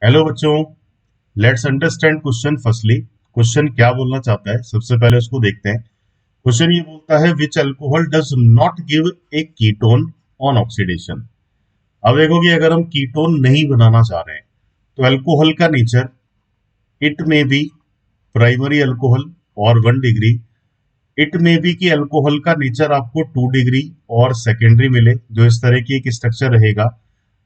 Hello बच्चों, let's understand question firstly. Question क्या बोलना चाहता है सबसे पहले उसको देखते हैं। क्वेश्चन ये बोलता है which alcohol does not give a ketone on oxidation. अब देखो कि अगर हम कीटोन नहीं बनाना चाह रहे हैं तो अल्कोहल का नेचर इट में बी प्राइमरी अल्कोहल और 1 डिग्री। इट में बी कि अल्कोहल का नेचर आपको 2 डिग्री और सेकेंडरी मिले, जो इस तरह की एक स्ट्रक्चर रहेगा।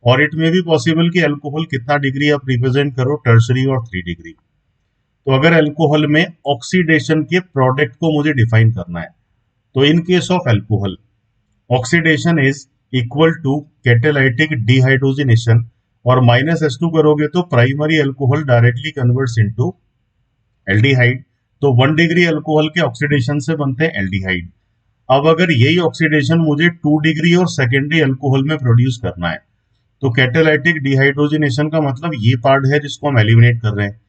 और इट में भी पॉसिबल कि अल्कोहल कितना डिग्री आप रिप्रेजेंट करो, टर्सरी और 3 डिग्री। तो अगर अल्कोहल में ऑक्सीडेशन के प्रोडक्ट को मुझे डिफाइन करना है तो in case of alcohol oxidation is equal to catalytic dehydrogenation, और -S2 करोगे तो primary alcohol directly converts into aldehyde. तो 1 डिग्री अल्कोहल के ऑक्सीडेशन से बनते हैं एल्डिहाइड। अब अगर यही ऑक्सीडेशन मुझे 2 डिग्री और सेकेंडरी अल्कोहल में प्रोड्यूस करना है तो कैटालाइटिक डिहाइड्रोजिनेशन का मतलब ये पार्ट है जिसको हम एलिमिनेट कर रहे हैं।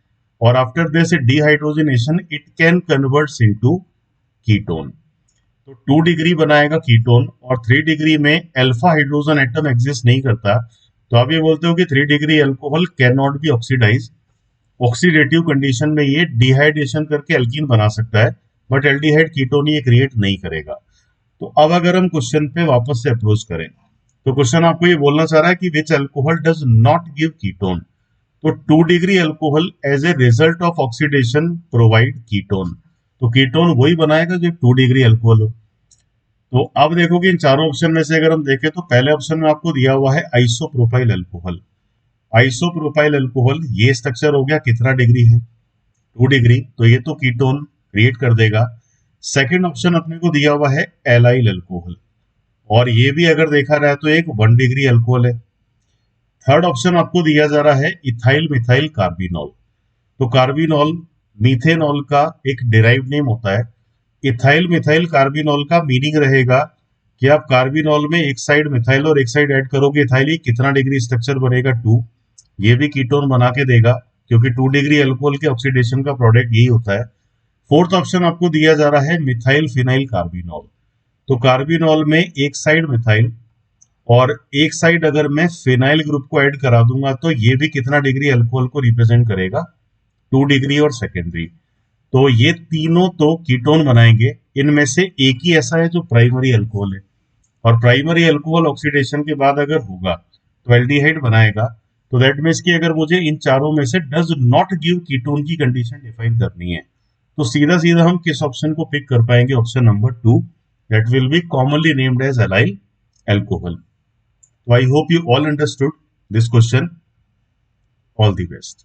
और after this dehydrogenation it can converts into ketone. तो 2 डिग्री बनाएगा कीटोन और 3 डिग्री में अल्फा हाइड्रोजन एटम एग्जिस्ट नहीं करता। तो आप ये बोलते हो कि 3 degree alcohol can not be oxidise. Oxidative condition में ये डिहाइड्रेशन करके एल्कीन बना सकता है, बट एल्डिहाइड कीटोन ये क्रिएट नहीं करेगा। तो अब अगर हम क्वेश्चन पे वापस से अप्रोच करें तो क्वेश्चन आपको ये बोलना चाह रहा है कि which alcohol does not give ketone. तो 2 degree alcohol as a result of oxidation provide ketone. तो कीटोन वही बनाएगा जो 2 डिग्री अल्कोहल हो। तो अब देखो कि इन चारों ऑप्शन में से अगर हम देखें तो पहले ऑप्शन में आपको दिया हुआ है आइसोप्रोपाइल अल्कोहल। आइसोप्रोपाइल अल्कोहल ये स्ट्रक्चर हो गया, कितना डिग्री है 2 डिग्री, तो ये तो कीटोन क्रिएट कर देगा। सेकेंड ऑप्शन अपने को दिया हुआ है एलाइल अल्कोहल, और ये भी अगर देखा रहा है तो एक 1 डिग्री अल्कोहल है। थर्ड ऑप्शन आपको दिया जा रहा है इथाइल मिथाइल कार्बिनॉल। तो कार्बिनॉल मीथेनॉल का एक डिराइव्ड नेम होता है। इथाइल मिथाइल कार्बिनॉल का मीनिंग रहेगा कि आप कार्बिनॉल में एक साइड मिथाइल और एक साइड ऐड करोगे इथाइल, कितना डिग्री स्ट्रक्चर बनेगा 2। ये भी कीटोन बना के देगा क्योंकि 2 डिग्री अल्कोहल के ऑक्सीडेशन का प्रोडक्ट यही होता है। फोर्थ ऑप्शन आपको दिया जा रहा है मिथाइल फिनाइल कार्बिनॉल। तो कार्बिनॉल में एक साइड मिथाइल और एक साइड अगर मैं फिनाइल ग्रुप को ऐड करा दूंगा तो ये भी कितना डिग्री अल्कोहल को रिप्रेजेंट करेगा, 2 डिग्री और सेकेंडरी। तो ये तीनों तो कीटोन बनाएंगे। इनमें से एक ही ऐसा है जो प्राइमरी अल्कोहल है, और प्राइमरी अल्कोहल ऑक्सीडेशन के बाद अगर होगा तो एल्डिहाइड बनाएगा। तो दैट मीन्स कि अगर मुझे इन चारों में से डज नॉट गिव कीटोन की कंडीशन डिफाइन करनी है तो सीधा सीधा हम किस ऑप्शन को पिक कर पाएंगे, option number 2, that will be commonly named as allyl alcohol. So I hope you all understood this question. All the best.